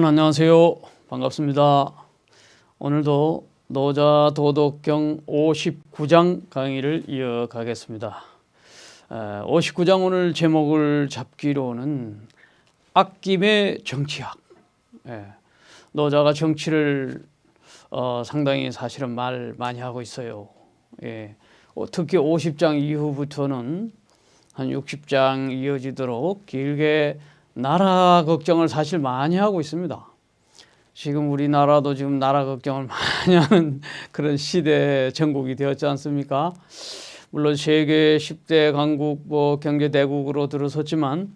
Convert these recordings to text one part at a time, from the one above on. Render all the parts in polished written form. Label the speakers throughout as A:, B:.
A: 안녕하세요. 반갑습니다. 오늘도 노자 도덕경 59장 강의를 이어가겠습니다. 59장 오늘 제목을 잡기로는 아낌의 정치학. 노자가 정치를 상당히 사실은 말 많이 하고 있어요. 특히 50장 이후부터는 한 60장 이어지도록 길게 나라 걱정을 사실 많이 하고 있습니다. 지금 우리나라도 지금 나라 걱정을 많이 하는 그런 시대 전국이 되었지 않습니까? 물론 세계 10대 강국 경제 대국으로 들어섰지만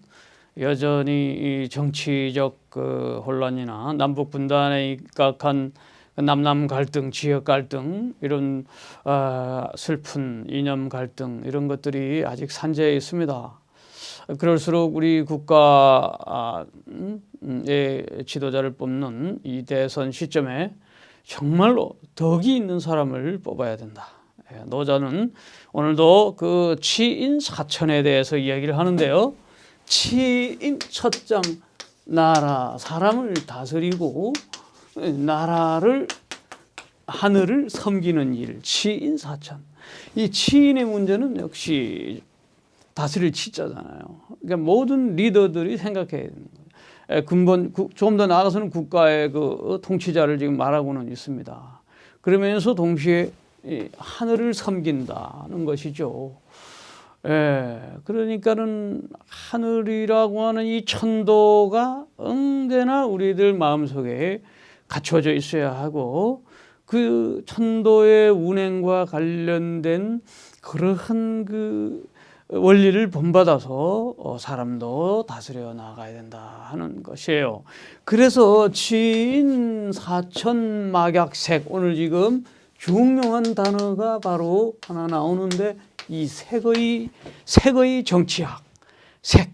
A: 여전히 이 정치적 혼란이나 남북 분단에 입각한 남남 갈등, 지역 갈등 이런 슬픈 이념 갈등 이런 것들이 아직 산재해 있습니다. 그럴수록 우리 국가의 지도자를 뽑는 이 대선 시점에 정말로 덕이 있는 사람을 뽑아야 된다. 노자는 오늘도 그 치인사천에 대해서 이야기를 하는데요. 치인 첫장 나라, 사람을 다스리고 나라를 하늘을 섬기는 일, 치인사천. 이 치인의 문제는 역시 다스릴 치자잖아요. 그러니까 모든 리더들이 생각해야 되는 거예요. 근본 조금 더 나아가서는 국가의 그 통치자를 지금 말하고는 있습니다. 그러면서 동시에 하늘을 섬긴다는 것이죠. 그러니까는 하늘이라고 하는 이 천도가 언제나 우리들 마음속에 갖춰져 있어야 하고 그 천도의 운행과 관련된 그러한 그 원리를 본받아서 사람도 다스려 나가야 된다 하는 것이에요. 그래서 치인사천막약색 오늘 지금 중요한 단어가 바로 하나 나오는데 이 색의 정치학. 색,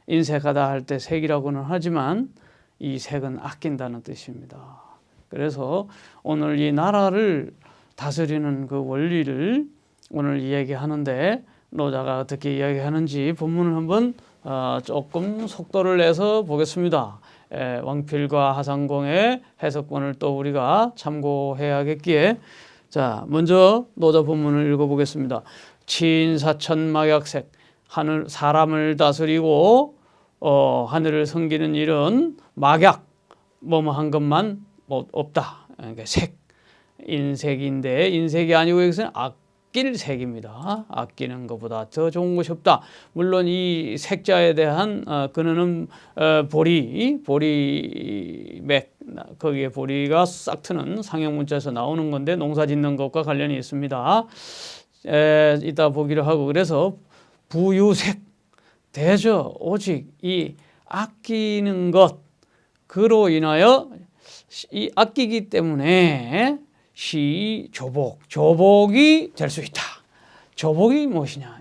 A: 인색하다 할 때 색이라고는 하지만 이 색은 아낀다는 뜻입니다. 그래서 오늘 이 나라를 다스리는 그 원리를 오늘 이야기하는데 노자가 어떻게 이야기하는지 본문을 한번 조금 속도를 내서 보겠습니다. 왕필과 하상공의 해석본을 또 우리가 참고해야겠기에 자 먼저 노자 본문을 읽어보겠습니다. 치인사천막약색 하늘 사람을 다스리고 하늘을 섬기는 일은 막약 뭐뭐한 것만 없다. 그러니까 색 인색인데 인색이 아니고 여기서는 아낄 색입니다. 아끼는 것보다 더 좋은 것이 없다. 물론 이 색자에 대한 근원은 보리맥 거기에 보리가 싹 트는 상형문자에서 나오는 건데 농사 짓는 것과 관련이 있습니다. 이따 보기로 하고 그래서 부유색 대저 오직 이 아끼는 것 그로 인하여 이 아끼기 때문에 조복이 될 수 있다. 조복이 무엇이냐?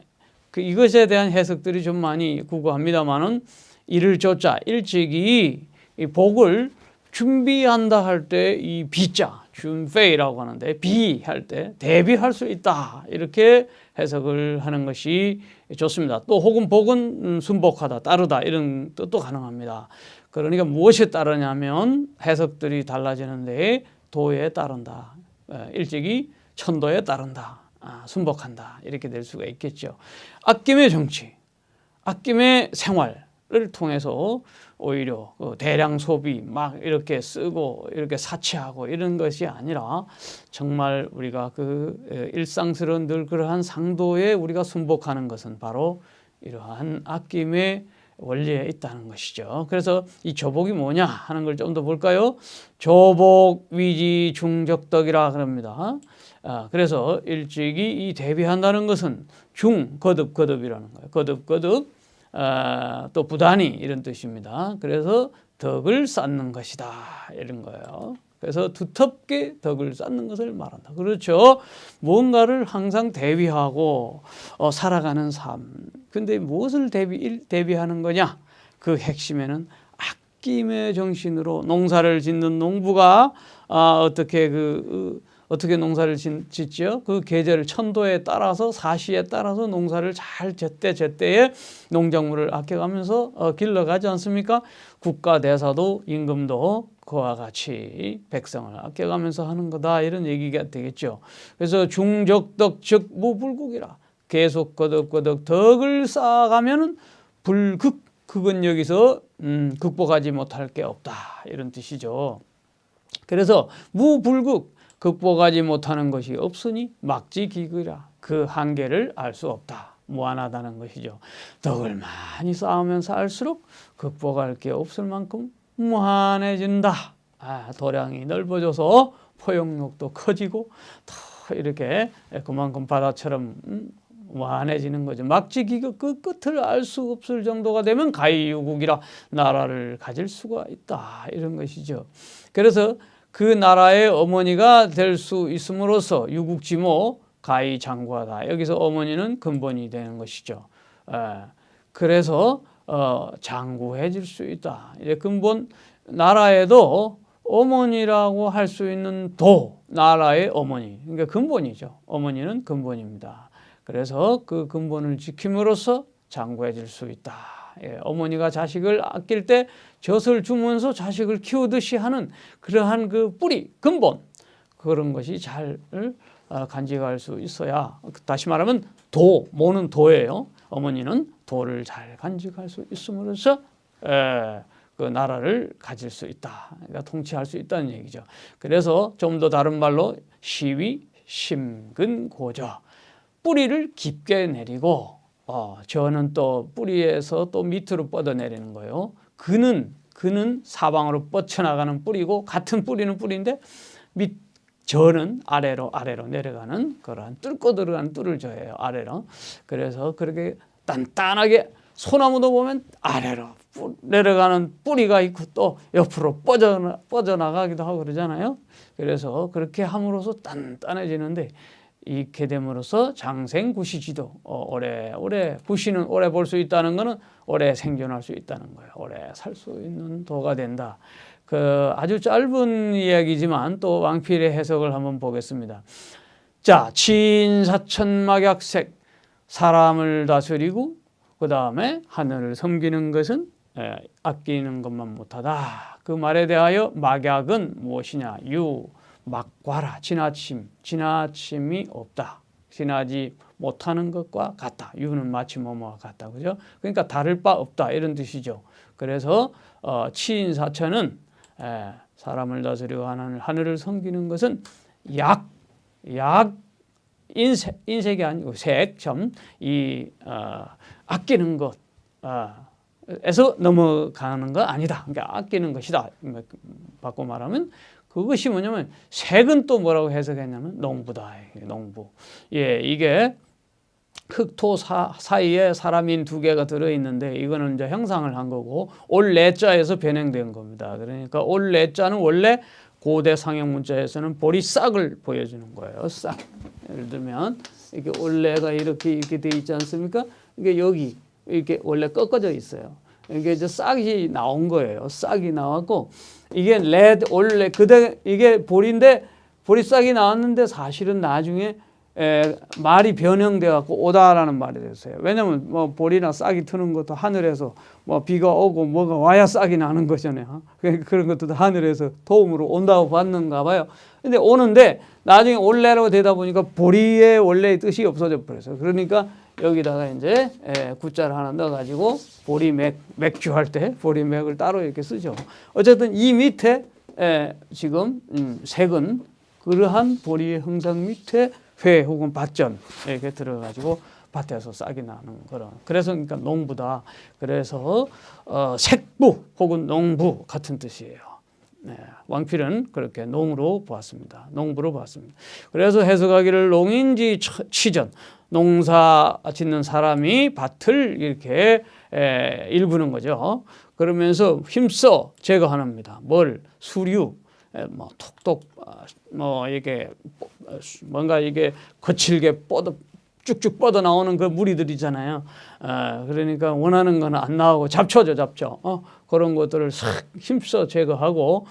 A: 이것에 대한 해석들이 좀 많이 구구합니다만은 이를 조자 일찍이 이 복을 준비한다 할 때 이 비자 준페이라고 하는데 비할 때 대비할 수 있다 이렇게 해석을 하는 것이 좋습니다. 또 혹은 복은 순복하다 따르다 이런 뜻도 가능합니다. 그러니까 무엇에 따르냐면 해석들이 달라지는데 도에 따른다. 일찍이 천도에 따른다. 순복한다. 이렇게 될 수가 있겠죠. 아낌의 정치, 아낌의 생활을 통해서 오히려 대량 소비 막 이렇게 쓰고 이렇게 사치하고 이런 것이 아니라 정말 우리가 그 일상스러운 늘 그러한 상도에 우리가 순복하는 것은 바로 이러한 아낌의 원리에 있다는 것이죠. 그래서 이 조복이 뭐냐 하는 걸 좀 더 볼까요? 조복 위지 중적덕이라 그럽니다. 그래서 일찍이 이 대비한다는 것은 거듭이라는 거예요. 거듭 또 부단히 이런 뜻입니다. 그래서 덕을 쌓는 것이다 이런 거예요. 그래서 두텁게 덕을 쌓는 것을 말한다. 그렇죠. 뭔가를 항상 대비하고 살아가는 삶. 근데 무엇을 대비하는 거냐? 그 핵심에는 아낌의 정신으로 농사를 짓는 농부가 어떻게 농사를 짓죠? 그 계절 천도에 따라서 사시에 따라서 농사를 잘 제때에 농작물을 아껴가면서 길러가지 않습니까? 국가 대사도 임금도 그와 같이 백성을 아껴가면서 하는 거다 이런 얘기가 되겠죠. 그래서 중적덕 즉 무불국이라 계속 거덕거덕 덕을 쌓아가면은 불극 극은 여기서 극복하지 못할 게 없다 이런 뜻이죠. 그래서 무불극 극복하지 못하는 것이 없으니 막지기극이라 그 한계를 알 수 없다. 무한하다는 것이죠. 덕을 많이 쌓으면 쌓을수록 극복할 게 없을 만큼 무한해진다. 도량이 넓어져서 포용력도 커지고 더 이렇게 그만큼 바다처럼 무한해지는 거죠. 막지기극 그 끝을 알 수 없을 정도가 되면 가이유국이라 나라를 가질 수가 있다 이런 것이죠. 그래서 그 나라의 어머니가 될 수 있음으로써 유국지모 가이장구하다. 여기서 어머니는 근본이 되는 것이죠. 그래서 장구해질 수 있다. 이제 근본 나라에도 어머니라고 할 수 있는 도 나라의 어머니 그러니까 근본이죠. 어머니는 근본입니다. 그래서 그 근본을 지킴으로써 장구해질 수 있다. 어머니가 자식을 아낄 때 젖을 주면서 자식을 키우듯이 하는 그러한 그 뿌리 근본 그런 것이 잘 간직할 수 있어야 다시 말하면 도 모는 도예요. 어머니는 도를 잘 간직할 수 있음으로써 그 나라를 가질 수 있다. 그러니까 통치할 수 있다는 얘기죠. 그래서 좀 더 다른 말로 시위 심근고저 뿌리를 깊게 내리고 저는 또 뿌리에서 또 밑으로 뻗어내리는 거예요. 그는 사방으로 뻗쳐나가는 뿌리고 같은 뿌리는 뿌리인데 저는 아래로 내려가는 그러한 뚫고 들어가는 뚫을 저예요. 아래로. 그래서 그렇게 단단하게 소나무도 보면 아래로 내려가는 뿌리가 있고 또 옆으로 뻗어나가기도 하고 그러잖아요. 그래서 그렇게 함으로써 단단해지는데 이렇게 됨으로써 장생구시지도 오래 구시는 오래 볼 수 있다는 것은 오래 생존할 수 있다는 거예요. 오래 살 수 있는 도가 된다. 그 아주 짧은 이야기지만 또 왕필의 해석을 한번 보겠습니다. 자, 치인사천막약색 사람을 다스리고 그 다음에 하늘을 섬기는 것은 아끼는 것만 못하다. 그 말에 대하여 막약은 무엇이냐? 막과라 지나침이 없다. 지나지 못하는 것과 같다. 유는 마치 뭐뭐와 같다. 그죠? 그러니까 다를 바 없다 이런 뜻이죠. 그래서 치인사천은 사람을 다스리고 하늘을 섬기는 것은 인색이 아니고 아끼는 것에서 넘어가는 거 아니다. 그러니까 아끼는 것이다. 바꿔 말하면 그것이 뭐냐면 색은 또 뭐라고 해석했냐면 농부다. 농부. 이게 흑토 사이에 사람인 두 개가 들어있는데 이거는 이제 형상을 한 거고 올레자에서 변형된 겁니다. 그러니까 올레자는 원래 고대 상형 문자에서는 보리싹을 보여주는 거예요. 싹. 예를 들면 이렇게 올레가 이렇게 돼 있지 않습니까? 이게 여기 이렇게 원래 꺾어져 있어요. 이게 이제 싹이 나온 거예요. 싹이 나왔고 이게 올레 이게 보리인데 보리싹이 나왔는데 사실은 나중에 말이 변형돼 갖고 오다라는 말이 됐어요. 왜냐면 뭐 보리나 싹이 트는 것도 하늘에서 뭐 비가 오고 뭐가 와야 싹이 나는 거잖아요. 그런 것도 하늘에서 도움으로 온다고 봤는가 봐요. 근데 오는데 나중에 올레로 되다 보니까 보리의 원래의 뜻이 없어져 버렸어요. 그러니까 여기다가 이제 구자를 하나 넣어가지고 보리 맥주 할 때 보리 맥을 따로 이렇게 쓰죠. 어쨌든 이 밑에 지금 색은 그러한 보리의 형상 밑에 회 혹은 밭전 이렇게 들어가지고 밭에서 싹이 나는 그런. 그래서 그러니까 농부다. 그래서 색부 혹은 농부 같은 뜻이에요. 왕필은 그렇게 농으로 보았습니다. 농부로 보았습니다. 그래서 해석하기를 농인지 치전 농사 짓는 사람이 밭을 이렇게 일구는 거죠. 그러면서 힘써 제거합니다. 수류 뭐 톡톡 이게 뭔가 이게 거칠게 쭉쭉 뻗어 나오는 그 무리들이잖아요. 그러니까 원하는 건 안 나오고 잡초. 그런 것들을 싹 힘써 제거하고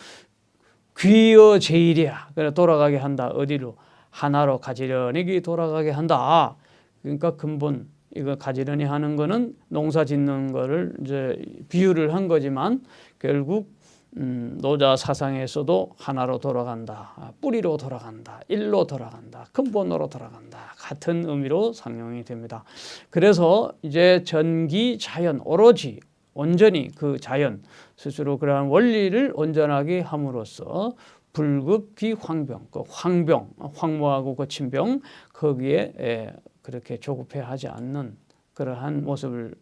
A: 귀여 제일이야. 그래 돌아가게 한다. 어디로? 하나로 가지런히 돌아가게 한다. 그러니까 근본 이거 가지런히 하는 거는 농사 짓는 거를 이제 비유를 한 거지만 결국 노자 사상에서도 하나로 돌아간다, 뿌리로 돌아간다, 일로 돌아간다, 근본으로 돌아간다 같은 의미로 상용이 됩니다. 그래서 이제 전기 자연 오로지 온전히 그 자연 스스로 그러한 원리를 온전하게 함으로써 불급기 황병, 그 황병, 황무하고 거친 병 거기에 그렇게 조급해하지 않는 그러한 모습을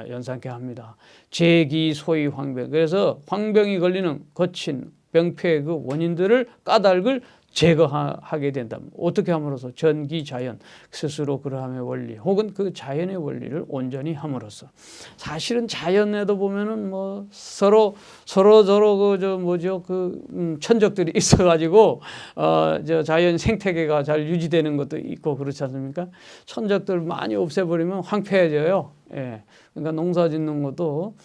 A: 연상케 합니다. 제기 소위 황병. 그래서 황병이 걸리는 거친 병폐의 그 원인들을 까닭을 제거하게 된다면 어떻게 함으로써 전기 자연 스스로 그러함의 원리 혹은 그 자연의 원리를 온전히 함으로써 사실은 자연에도 보면은 뭐 서로 그 천적들이 있어가지고 저 자연 생태계가 잘 유지되는 것도 있고 그렇지 않습니까? 천적들 많이 없애버리면 황폐해져요. 예. 그러니까 농사 짓는 것도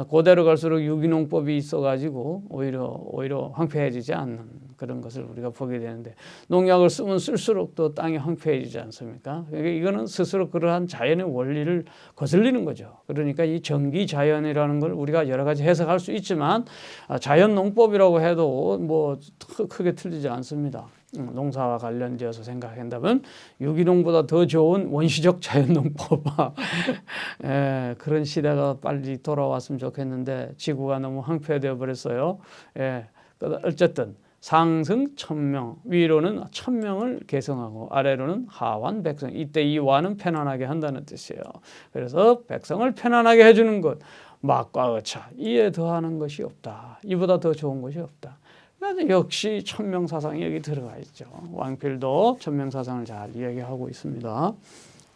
A: 고대로 갈수록 유기농법이 있어가지고 오히려 황폐해지지 않는 그런 것을 우리가 보게 되는데 농약을 쓰면 쓸수록 또 땅이 황폐해지지 않습니까? 그러니까 이거는 스스로 그러한 자연의 원리를 거슬리는 거죠. 그러니까 이 전기 자연이라는 걸 우리가 여러 가지 해석할 수 있지만 자연 농법이라고 해도 뭐 크게 틀리지 않습니다. 농사와 관련되어서 생각한다면 유기농보다 더 좋은 원시적 자연농법 그런 시대가 빨리 돌아왔으면 좋겠는데 지구가 너무 황폐되어 버렸어요. 어쨌든 상승 천명, 위로는 천명을 계승하고 아래로는 하완 백성. 이때 이 완은 편안하게 한다는 뜻이에요. 그래서 백성을 편안하게 해주는 것, 막과 의차 이에 더하는 것이 없다. 이보다 더 좋은 것이 없다. 역시 천명사상이 여기 들어가 있죠. 왕필도 천명사상을 잘 이야기하고 있습니다.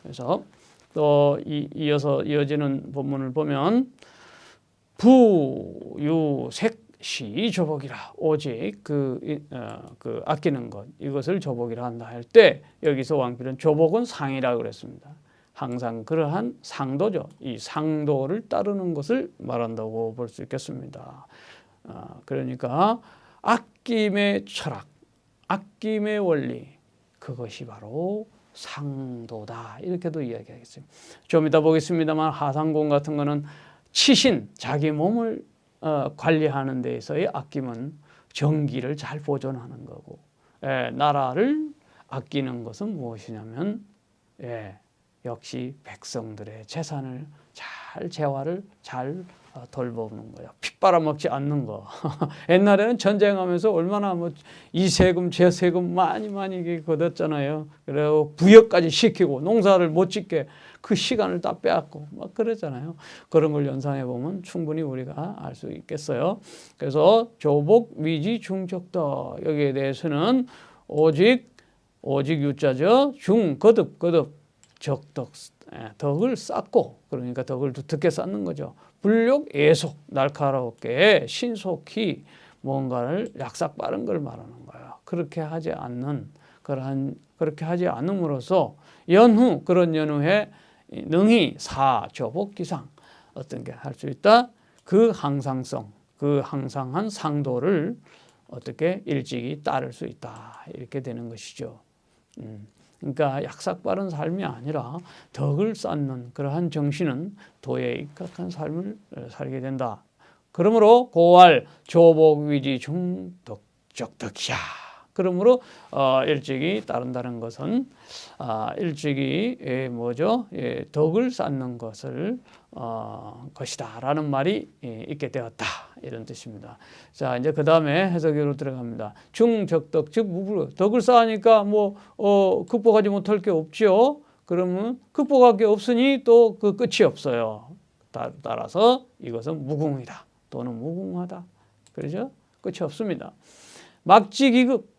A: 그래서 또 이어지는 본문을 보면 부유색시 조복이라 오직 그 아끼는 것 이것을 조복이라 한다 할 때 여기서 왕필은 조복은 상이라고 그랬습니다. 항상 그러한 상도죠. 이 상도를 따르는 것을 말한다고 볼 수 있겠습니다. 그러니까 아낌의 철학, 아낌의 원리 그것이 바로 상도다 이렇게도 이야기하겠습니다. 좀 이따 보겠습니다만 하상공 같은 거는 치신 자기 몸을 관리하는 데에서의 아낌은 정기를 잘 보존하는 거고 나라를 아끼는 것은 무엇이냐면 역시 백성들의 재산을 잘 재화를 잘 돌보는 거예요. 핏바람먹지 않는 거. 옛날에는 전쟁하면서 얼마나 이 세금 저 세금 많이 걷었잖아요. 그리고 부역까지 시키고 농사를 못 짓게 그 시간을 다 빼앗고 막 그랬잖아요. 그런 걸 연상해 보면 충분히 우리가 알 수 있겠어요. 그래서 조복 위지 중적덕 여기에 대해서는 오직 유자죠. 중 거듭 적덕 덕을 쌓고 그러니까 덕을 두텁게 쌓는 거죠. 불욕 애속 날카롭게 신속히 뭔가를 약삭 빠른 걸 말하는 거예요. 그렇게 하지 않음으로써 연후 그런 연후에 능히 사조복 기상 어떤 게 할 수 있다. 그 항상성 그 항상한 상도를 어떻게 일찍이 따를 수 있다 이렇게 되는 것이죠. 그러니까 약삭빠른 삶이 아니라 덕을 쌓는 그러한 정신은 도에 입각한 삶을 살게 된다. 그러므로 고알 조복위지 중덕적덕이야. 그러므로 일찍이 따른다는 것은 일찍이 덕을 쌓는 것이다라는 말이 있게 되었다 이런 뜻입니다. 자 이제 그 다음에 해석으로 들어갑니다. 중적덕 즉 덕을 쌓으니까 극복하지 못할 게 없지요. 그러면 극복할 게 없으니 또 그 끝이 없어요. 따라서 이것은 무궁이다 또는 무궁하다. 그렇죠? 끝이 없습니다. 막지기급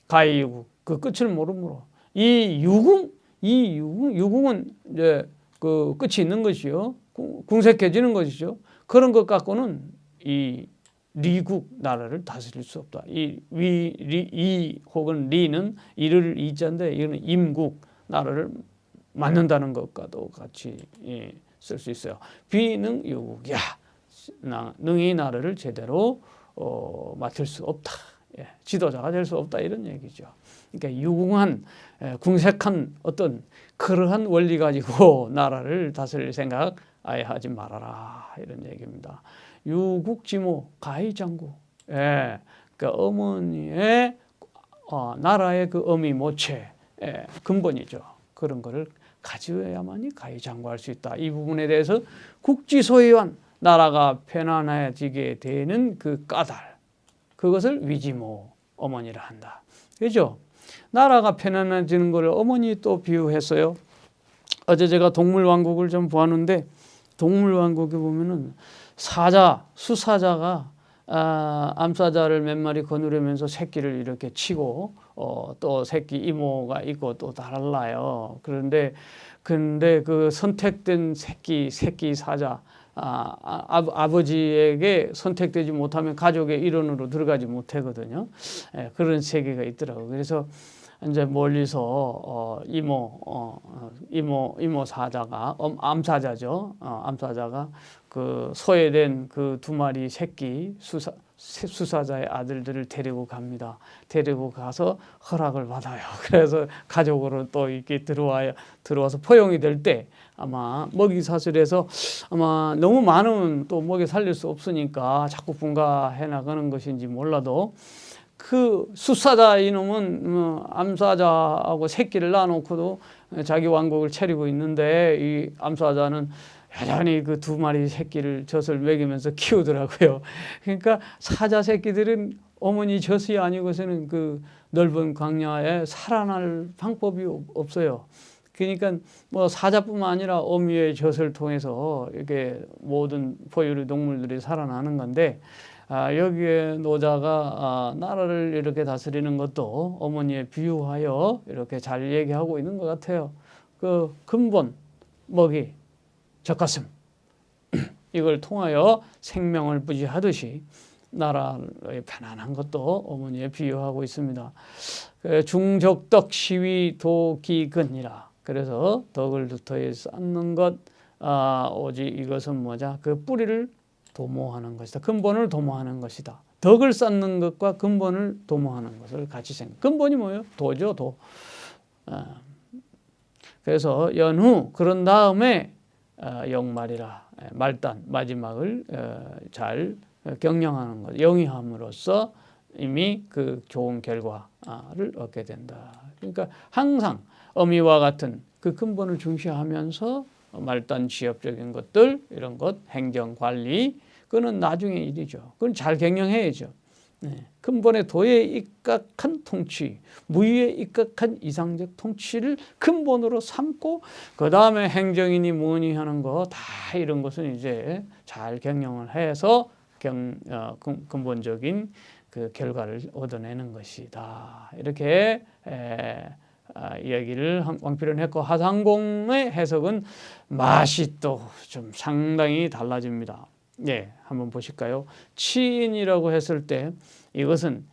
A: 가이유국 그 끝을 모르므로 이 유궁은 이제 그 끝이 있는 것이요. 궁색해지는 것이죠. 그런 것 갖고는 이 리국 나라를 다스릴 수 없다. 이 혹은 리는 이를 이자인데 이거는 임국 나라를 맡는다는 것과도 같이 쓸 수 있어요. 비능 유국이야. 능히 나라를 제대로 맡을 수 없다. 지도자가 될 수 없다 이런 얘기죠. 그러니까 유궁한 궁색한 어떤 그러한 원리 가지고 나라를 다스릴 생각 아예 하지 말아라 이런 얘기입니다. 유국지모 가희장구. 예, 그러니까 어머니의 나라의 그 어미 모체 근본이죠. 그런 거를 가져야만이 가희장구할 수 있다. 이 부분에 대해서 국지소유한 나라가 편안해지게 되는 그 까닭, 그것을 위지모 어머니라 한다. 그죠? 나라가 편안해지는 것을 어머니 또 비유했어요. 어제 제가 동물왕국을 좀 보았는데 동물왕국에 보면은 수사자가 암사자를 몇 마리 거느리면서 새끼를 이렇게 치고 또 새끼 이모가 있고 또 달라요. 근데 그 선택된 새끼 사자 아버지에게 선택되지 못하면 가족의 일원으로 들어가지 못하거든요. 그런 세계가 있더라고요. 그래서 이제 멀리서 이모 사자가 암사자죠. 암사자가 그 소외된 그 2마리 새끼 수사자의 아들들을 데리고 갑니다. 데리고 가서 허락을 받아요. 그래서 가족으로 또 이렇게 들어와서 포용이 될 때 아마 먹이 사슬에서 아마 너무 많은 또 먹이 살릴 수 없으니까 자꾸 분가해 나가는 것인지 몰라도 그 수사자 이놈은 암사자하고 새끼를 낳아놓고도 자기 왕국을 차리고 있는데 이 암사자는 여전히 그 2마리 새끼를 젖을 먹이면서 키우더라고요. 그러니까 사자 새끼들은 어머니 젖이 아니고서는 그 넓은 광야에 살아날 방법이 없어요. 그러니까 뭐 사자뿐만 아니라 어미의 젖을 통해서 이렇게 모든 포유류 동물들이 살아나는 건데 여기에 노자가 나라를 이렇게 다스리는 것도 어머니에 비유하여 이렇게 잘 얘기하고 있는 것 같아요. 그 근본, 먹이, 젖가슴 이걸 통하여 생명을 부지하듯이 나라의 편안한 것도 어머니에 비유하고 있습니다. 중적덕 시위 도기근이라. 그래서 덕을 두터이 쌓는 것 오직 이것은 뭐냐? 그 뿌리를 도모하는 것이다. 근본을 도모하는 것이다. 덕을 쌓는 것과 근본을 도모하는 것을 같이 생각. 근본이 뭐예요? 도죠, 도. 그래서 연후 그런 다음에 영말이라 말단 마지막을 잘 경영하는 것, 영위함으로써 이미 그 좋은 결과를 얻게 된다. 그러니까 항상 어미와 같은 그 근본을 중시하면서 말단 지역적인 것들 이런 것 행정 관리 그거는 나중의 일이죠. 그건 잘 경영해야죠. 근본의 도에 입각한 통치, 무위에 입각한 이상적 통치를 근본으로 삼고 그 다음에 행정이니 뭐니 하는 거 다 이런 것은 이제 잘 경영을 해서 근본적인 그 결과를 얻어내는 것이다. 이렇게 이야기를 왕필은 했고 하상공의 해석은 맛이 또 좀 상당히 달라집니다. 예, 한번 보실까요? 치인이라고 했을 때 이것은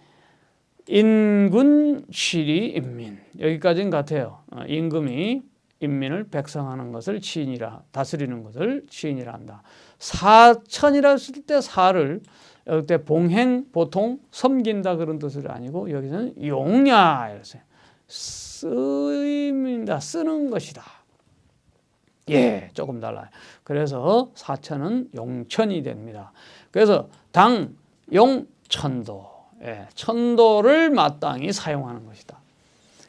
A: 인군 시리 인민 여기까지는 같아요. 임금이 인민을 백성하는 것을 치인이라 다스리는 것을 치인이라 한다. 사천이라 했을 때 사를 여기 봉행 보통 섬긴다 그런 뜻은 아니고 여기서는 용야 이랬어요. 쓰임이다 쓰는 것이다. 예, 조금 달라요. 그래서 사천은 용천이 됩니다. 그래서 당, 용, 천도. 예, 천도를 마땅히 사용하는 것이다.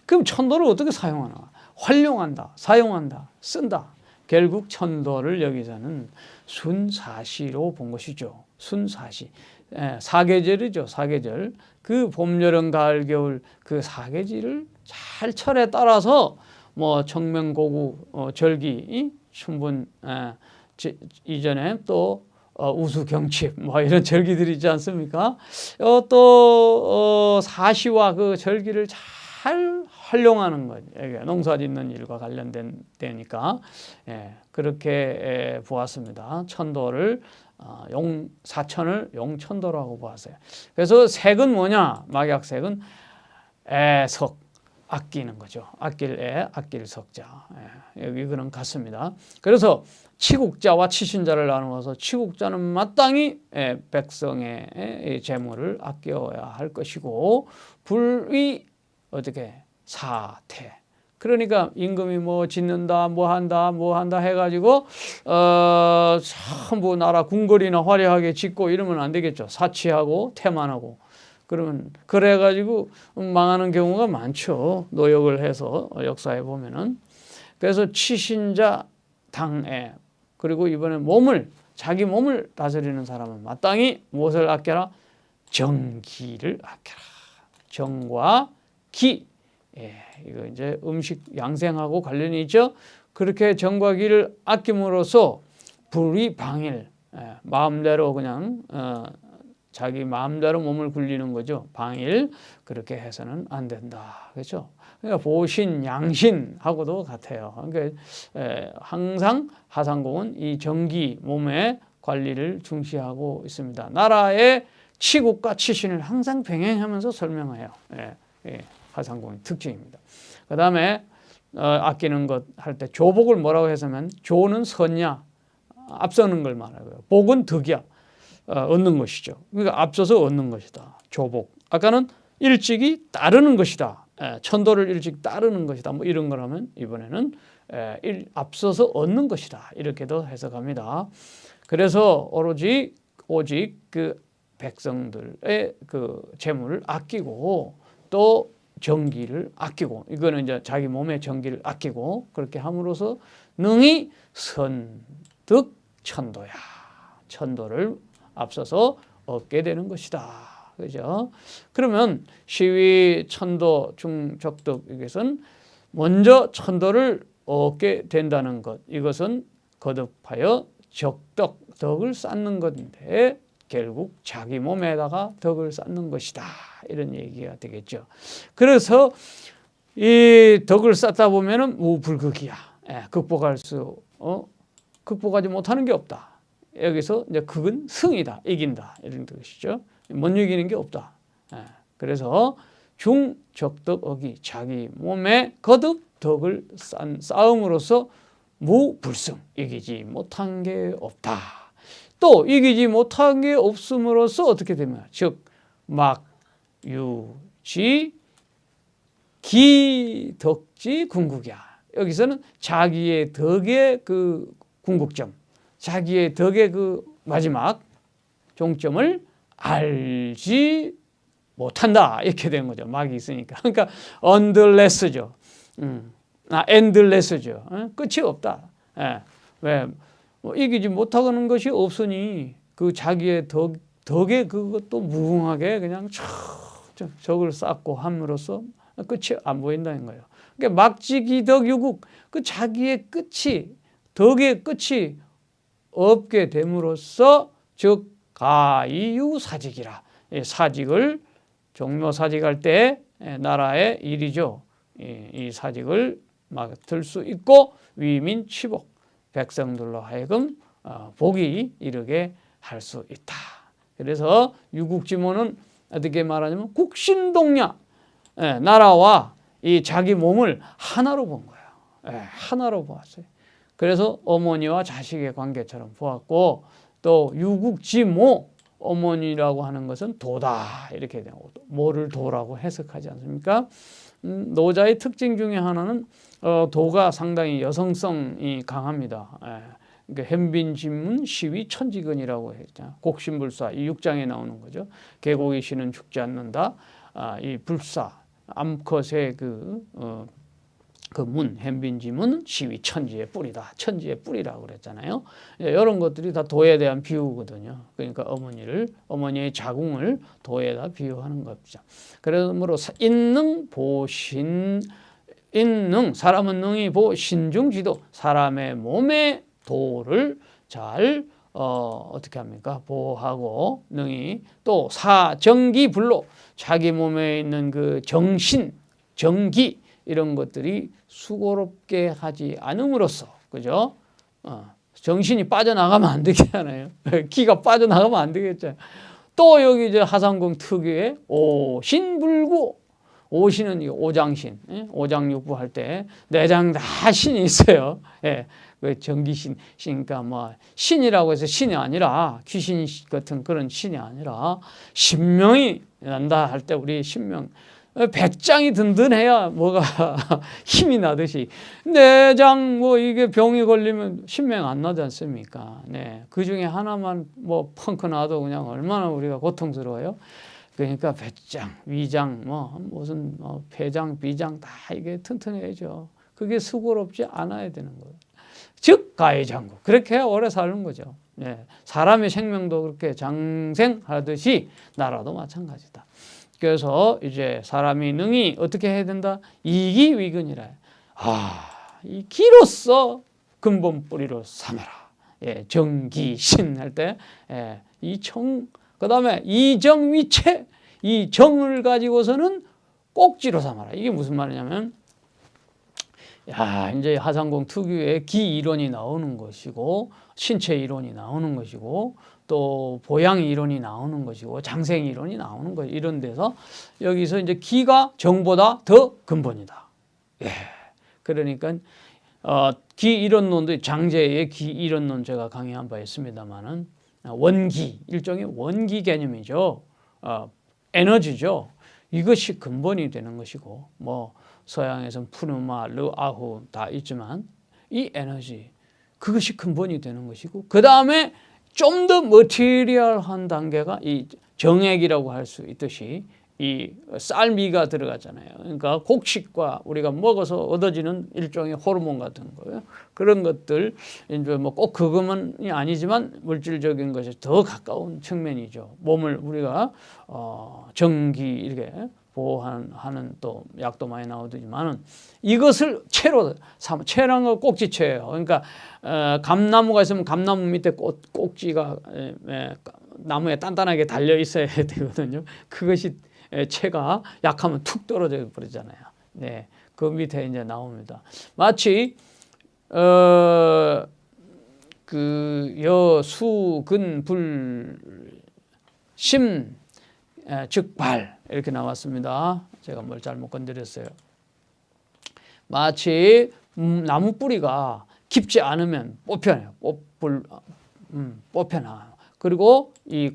A: 그럼 천도를 어떻게 사용하나? 활용한다, 사용한다, 쓴다. 결국 천도를 여기서는 순사시로 본 것이죠. 순사시. 예, 사계절이죠. 사계절. 그 봄, 여름, 가을, 겨울 그 사계절을 잘 철에 따라서 뭐 청명고구 절기 춘분 이전에 또 우수경칩 뭐 이런 절기들이 있지 않습니까? 또 사시와 그 절기를 잘 활용하는 것, 농사짓는 일과 관련된 데니까 그렇게 보았습니다. 천도를 사천을 용천도라고 보았어요. 그래서 색은 뭐냐? 막약색은 석. 아끼는 거죠. 아낄 석자. 여기 그런 같습니다. 그래서 치국자와 치신자를 나누어서 치국자는 마땅히 백성의 재물을 아껴야 할 것이고 불의 어떻게 사태 그러니까 임금이 뭐 짓는다, 뭐 한다 해가지고 전부 나라 궁궐이나 화려하게 짓고 이러면 안 되겠죠. 사치하고 태만하고. 그러면 그래가지고 망하는 경우가 많죠. 노역을 해서 역사에 보면은. 그래서 치신자 당애, 그리고 이번에 자기 몸을 다스리는 사람은 마땅히 무엇을 아껴라? 정기를 아껴라. 정과 기. 이거 이제 음식 양생하고 관련이 있죠. 그렇게 정과 기를 아낌으로써 불의방일, 마음대로 그냥 자기 마음대로 몸을 굴리는 거죠. 방일, 그렇게 해서는 안 된다. 그렇죠? 그러니까 보신, 양신하고도 같아요. 그러니까 항상 하상공은 이 정기, 몸의 관리를 중시하고 있습니다. 나라의 치국과 치신을 항상 병행하면서 설명해요. 하상공의 특징입니다. 그 다음에 아끼는 것 할 때 조복을 뭐라고 해서면, 조는 선야, 앞서는 걸 말하고요. 복은 덕이야, 얻는 것이죠. 그러니까 앞서서 얻는 것이다. 조복. 아까는 일찍이 따르는 것이다. 천도를 일찍 따르는 것이다. 뭐 이런 거라면 이번에는 앞서서 얻는 것이다. 이렇게도 해석합니다. 그래서 오직 그 백성들의 그 재물을 아끼고 또 정기를 아끼고, 이거는 이제 자기 몸의 정기를 아끼고 그렇게 함으로써 능히 선득 천도야. 천도를 앞서서 얻게 되는 것이다. 그죠? 그러면 시위, 천도, 중적득, 이것은 먼저 천도를 얻게 된다는 것. 이것은 거듭하여 적덕, 덕을 쌓는 것인데 결국 자기 몸에다가 덕을 쌓는 것이다. 이런 얘기가 되겠죠. 그래서 이 덕을 쌓다 보면은 무불극이야. 극복하지 못하는 게 없다. 여기서 이제 극은 승이다, 이긴다, 이런 뜻이죠. 못 이기는 게 없다. 그래서 중적덕억이, 자기 몸에 거듭 덕을 쌓음으로써 무불승, 이기지 못한 게 없다. 또 이기지 못한 게 없음으로써 어떻게 되면, 즉 막유지 기덕지 궁극이야. 여기서는 자기의 덕의 그 궁극점, 자기의 덕의 그 마지막 종점을 알지 못한다. 이렇게 된 거죠. 막이 있으니까. 그러니까 endless죠. endless죠. 끝이 없다. 왜? 뭐 이기지 못하는 것이 없으니 그 자기의 덕에 그것도 무궁하게 그냥 적을 쌓고 함으로써 끝이 안 보인다는 거예요. 그러니까 막지기덕 유국, 그 자기의 끝이, 덕의 끝이 없게 됨으로써 즉 가이유사직이라, 사직을 종묘사직할 때 나라의 일이죠. 이 사직을 맡을 수 있고 위민 취복, 백성들로 하여금 복이 이르게 할 수 있다. 그래서 유국지모는 어떻게 말하냐면 국신동야, 나라와 이 자기 몸을 하나로 본 거예요. 하나로 보았어요. 그래서 어머니와 자식의 관계처럼 보았고, 또 유국지모, 어머니라고 하는 것은 도다, 이렇게 되고, 모를 도라고 해석하지 않습니까? 노자의 특징 중에 하나는 도가 상당히 여성성이 강합니다. 그러니까 현빈진문 시위 천지근이라고 했잖아요. 곡신불사, 이 6장에 나오는 거죠. 계곡의 신은 죽지 않는다. 이 불사, 암컷의 그 문, 현빈지문, 시위 천지의 뿌리다. 천지의 뿌리라고 그랬잖아요. 이런 것들이 다 도에 대한 비유거든요. 그러니까 어머니의 자궁을 도에다 비유하는 거죠. 그러므로 인능 보신, 사람은 능히 보 신중지도, 사람의 몸의 도를 잘 어떻게 합니까? 보호하고, 능히 또 사정기불로, 자기 몸에 있는 그 정신, 정기, 이런 것들이 수고롭게 하지 않음으로써, 그죠? 정신이 빠져나가면 안 되잖아요. 기가 빠져나가면 안 되겠죠. 또 여기 이제 하상궁 특유의 오신불구, 오신은 오장신, 오장육부 할 때 내장 다 신이 있어요. 그 정기신, 그러니까 뭐 신이라고 해서 신이 아니라, 귀신 같은 그런 신이 아니라 신명이 난다 할 때 우리 신명, 배짱이 든든해야 뭐가 힘이 나듯이 내장 뭐 이게 병이 걸리면 신명 안 나지 않습니까? 네, 그 중에 하나만 뭐 펑크 나도 그냥 얼마나 우리가 고통스러워요. 그러니까 배짱, 위장, 뭐 무슨 폐장, 비장 다 이게 튼튼해야죠. 그게 수고롭지 않아야 되는 거예요. 즉 가해장구 그렇게 해야 오래 사는 거죠. 네, 사람의 생명도 그렇게 장생하듯이 나라도 마찬가지다. 그래서 이제 사람이 능히 어떻게 해야 된다? 이기위근이라. 이 기로서 근본 뿌리로 삼아라. 예, 정기신 할 때, 예, 그 다음에 이정위체, 이 정을 가지고서는 꼭지로 삼아라. 이게 무슨 말이냐면, 이제 하상공 특유의 기 이론이 나오는 것이고, 신체 이론이 나오는 것이고, 또 보양 이론이 나오는 것이고 장생 이론이 나오는 거 이런 데서 여기서 이제 기가 정보다 더 근본이다. 예. 그러니까 기 이론론도 장제의 기 이론론 제가 강의한 바 있습니다만은 원기 일종의 원기 개념이죠. 에너지죠. 이것이 근본이 되는 것이고 뭐 서양에서는 푸누마, 르아후 다 있지만 이 에너지 그것이 근본이 되는 것이고 그 다음에 좀 더 머티리얼한 단계가 이 정액이라고 할 수 있듯이 이 쌀미가 들어가잖아요. 그러니까 곡식과 우리가 먹어서 얻어지는 일종의 호르몬 같은 거예요. 그런 것들 이제 뭐 꼭 그것만이 아니지만 물질적인 것에 더 가까운 측면이죠. 몸을 우리가 정기 이렇게 보호하는 또 약도 많이 나오지만은 이것을 채란 거 꼭지채예요. 그러니까 감나무가 있으면 감나무 밑에 꼭지가 나무에 단단하게 달려 있어야 되거든요. 그것이 채가 약하면 툭 떨어져 버리잖아요. 네, 그 밑에 이제 나옵니다. 마치 그 여수근불심 즉발 이렇게 나왔습니다. 제가 뭘 잘못 건드렸어요. 마치 나무 뿌리가 깊지 않으면 뽑혀요. 뽑혀나. 그리고 이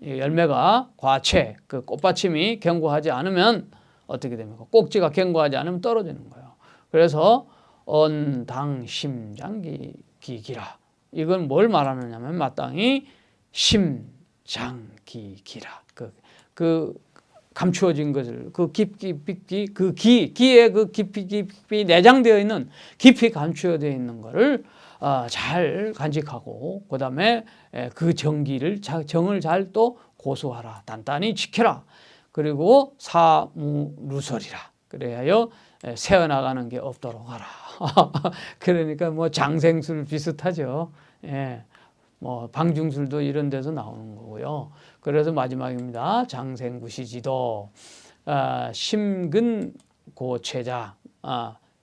A: 열매가 과채, 그 꽃받침이 견고하지 않으면 어떻게 됩니까? 꼭지가 견고하지 않으면 떨어지는 거예요. 그래서 언당심장기 기기라. 이건 뭘 말하느냐면 마땅히 심장기기라. 그 감추어진 것을 그 깊이 그 기에 그 깊이 내장되어 있는 깊이 감추어져 있는 것을 잘 간직하고 그다음에 그 정을 잘 또 고수하라. 단단히 지켜라. 그리고 사무루설이라. 그래야 새어나가는 게 없도록 하라. 그러니까 뭐 장생술 비슷하죠. 예. 뭐 방중술도 이런 데서 나오는 거고요. 그래서 마지막입니다. 장생구시지도 심근고체자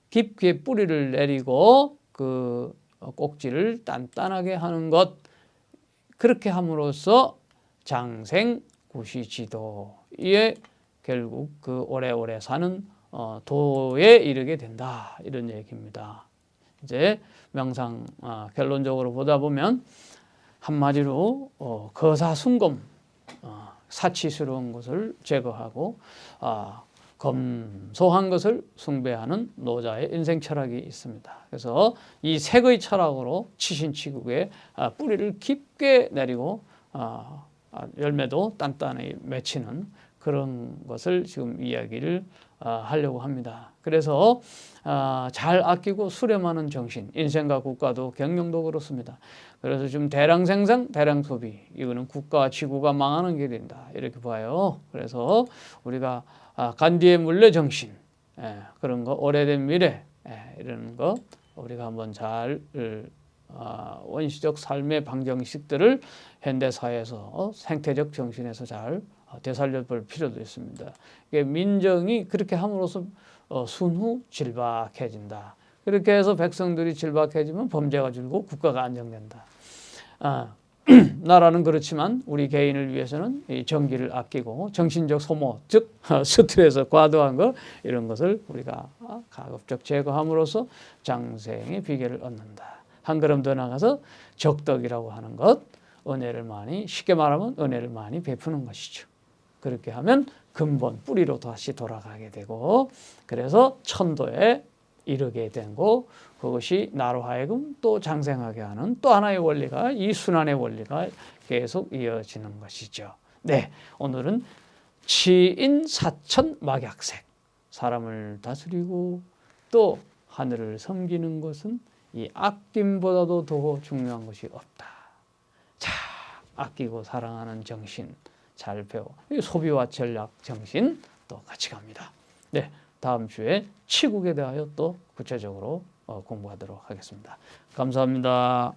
A: 깊게 뿌리를 내리고 그 꼭지를 단단하게 하는 것 그렇게 함으로써 장생구시지도 이에 결국 그 오래오래 사는 도에 이르게 된다 이런 얘기입니다. 이제 명상 결론적으로 보다 보면 한마디로 거사순검 사치스러운 것을 제거하고 검소한 것을 숭배하는 노자의 인생 철학이 있습니다. 그래서 이 색의 철학으로 치신치국에 뿌리를 깊게 내리고 열매도 단단히 맺히는 그런 것을 지금 이야기를 하려고 합니다. 그래서 잘 아끼고 수렴하는 정신, 인생과 국가도 경영도 그렇습니다. 그래서 지금 대량 생산, 대량 소비, 이거는 국가와 지구가 망하는 게 된다 이렇게 봐요. 그래서 우리가 간디의 물레 정신, 그런 거, 오래된 미래 이런 거 우리가 한번 잘 원시적 삶의 방정식들을 현대 사회에서 생태적 정신에서 잘 되살려 볼 필요도 있습니다. 민정이 그렇게 함으로써 순후질박해진다. 그렇게 해서 백성들이 질박해지면 범죄가 줄고 국가가 안정된다. 나라는 그렇지만 우리 개인을 위해서는 이 정기를 아끼고 정신적 소모, 즉 스트레스 과도한 것 이런 것을 우리가 가급적 제거함으로써 장생의 비결을 얻는다. 한 걸음 더 나가서 적덕이라고 하는 것, 은혜를 많이 쉽게 말하면 은혜를 많이 베푸는 것이죠. 그렇게 하면 근본 뿌리로 다시 돌아가게 되고 그래서 천도에 이르게 되고 그것이 나로 하여금 또 장생하게 하는 또 하나의 원리가 이 순환의 원리가 계속 이어지는 것이죠. 네, 오늘은 치인사천 막약색 사람을 다스리고 또 하늘을 섬기는 것은 이 아낌보다도 더 중요한 것이 없다. 자, 아끼고 사랑하는 정신 잘 배워. 소비와 전략 정신 또 같이 갑니다. 네, 다음 주에 치국에 대하여 또 구체적으로 공부하도록 하겠습니다. 감사합니다.